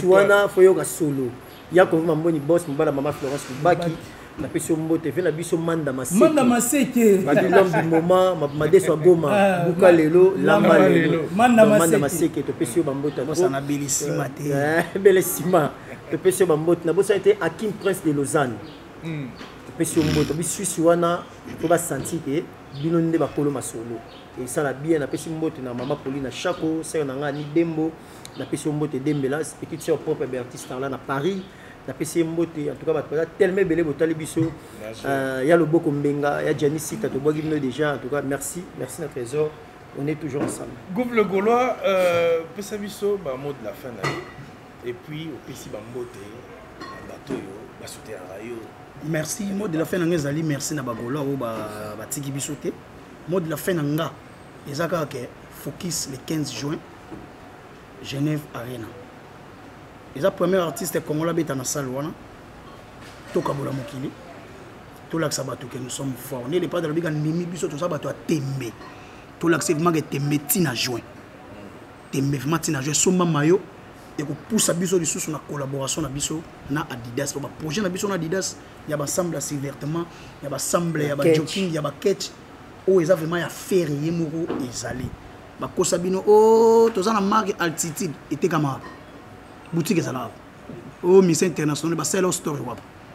wana foyoka solo. Yakovo Mamboni boss, mbala mama Florence Lubaki. na peso mbote ve na biso manda maseke manda maseke madi l'homme du moment madeso goma buka lelo lamba lelo manda maseke to peso bambota ça na belisima te belisima to peso bambota na bosa été Hakim Prince de Lausanne to peso mbote bi Suisse wana to ba sentir que bino nde ba kolo masolo et ça la bien na peso mbote na mama Pauline Chako c'est na nga ni Dembo na peso mbote Dembela petite sœur propre artiste là na Paris na PC Mbote en tout cas bato tellement belé botali biso ya le boko mbenga ya Janice ta to bogi bino déjà en tout cas merci notre trésor on est toujours ensemble Gouv le Gaulois pesa biso ba mot de la fin et puis au PC Bambote bato yo ba soutenir rayo merci mot de la fin nga ezali merci na ba Gaulois o ba tiki biso te mot de la fin nga ezaka ke focus le 15 juin Genève Arena. Les premiers artistes congolais dans la salle, tout Kabola Mokili, tout l'accès que nous sommes forts. On n'est pas dans le bigan nimi biso tout ça bato a tembe. Tout l'accès vraiment que tembe tina juin. Tembe vraiment tina juin somma mayo et ko pousse biso de sous na collaboration na biso na Adidas. Pour projet na biso na Adidas, il y a ensemble assez vertement, il y a ensemble, il y a jogging, il y a catch. Oh, ils ont vraiment ya faire yemuro ezali. Ba kosabino oh, tout ça na marque altitude était comme boutique est là. Oh, musicien international, c'est leur story.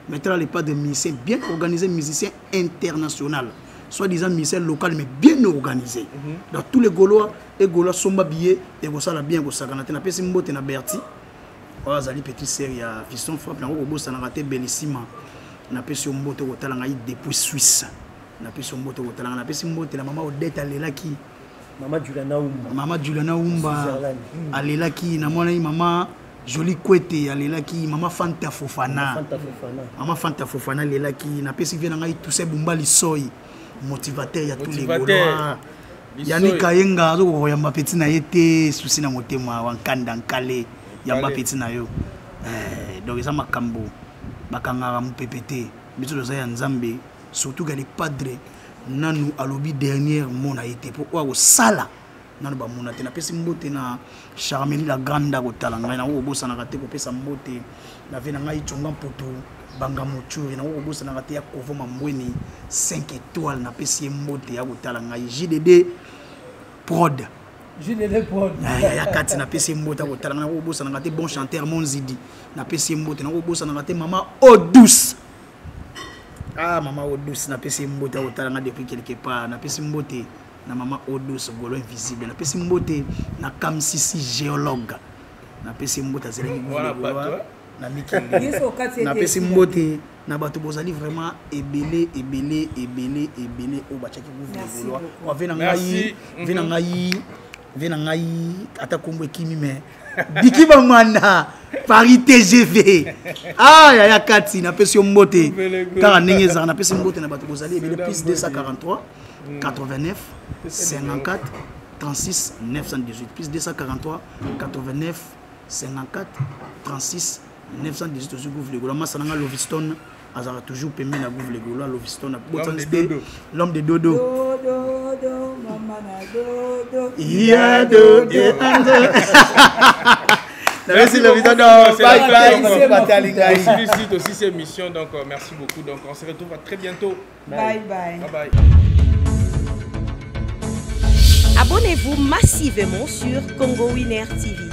Maintenant, les pas de musiciens bien organisés, musiciens internationaux. Soit-disant musiciens locaux, mais bien organisés. Dans tous les Gaulois, les Gaulois sont habillés et vous savez bien que ça a été un peu de Berti. Oh, Zali petite série à Fiston Frappe, ça a été bellissime. On a pu se monter au talent depuis Suisse. On a pu se monter au talent. On a pu se monter la maman Odette Alelaki. Maman Juliana Oumba. Maman Juliana Oumba. Alelaki, maman. Joli Kwete, Alelaki, Maman Fanta Fofana. Maman Fanta Fofana, Alelaki. Na pesi vient ngai tout ces bumbali soy. Motivateur, il y a tous les Gaulois. Yannick Kayenga, yamba petit na yete, souci na motema, wankanda nkale, yamba petit na yo. Donc ça makambo, bakanga mu PPT. Biso loza ya Nzambe, surtout que les padres nanu alobi dernière mona été pourquoi au sala. Nanu ba mona te na pesi mbote na Charmeli la grande ko talanga na ko bosa na kate ko pesa mbote na vena ngai chonga poto banga muchuri na ko bosa na kate ya kovo mambweni 5 étoiles na pesi mbote ya ko talanga JDD prod ya kati na pesi mbote ko talanga na ko bosa na kate bon chanteur Monzidi na pesi mbote na ko bosa na kate mama eau douce mama eau douce na pesi mbote ko talanga depuis quelque part na pesi mbote na maman Odos Golo invisible na pesi mbote na Kamsisi géologue na pesi mbote azeli ngolo na mikili na pesi mbote na bato bozali vraiment ebele o bachaki Golo wa vena ngai ata kombo ekimi me biki ba mwana Paris TGV ya kati na pesi mbote kaka ndenge za na pesi mbote na bato bozali ebele plus 243 89 54 36 918 plus 243 89 54 36 918 aussi Gouv le Gaulois Massananga Loviston azara toujours pemé na Gouv le Gaulois Loviston l'homme de dodo maman dodo ya dodo merci le vidéo félicite aussi cette émission donc merci beaucoup donc on se retrouve à très bientôt bye bye. Abonnez-vous massivement sur Congo Winner TV.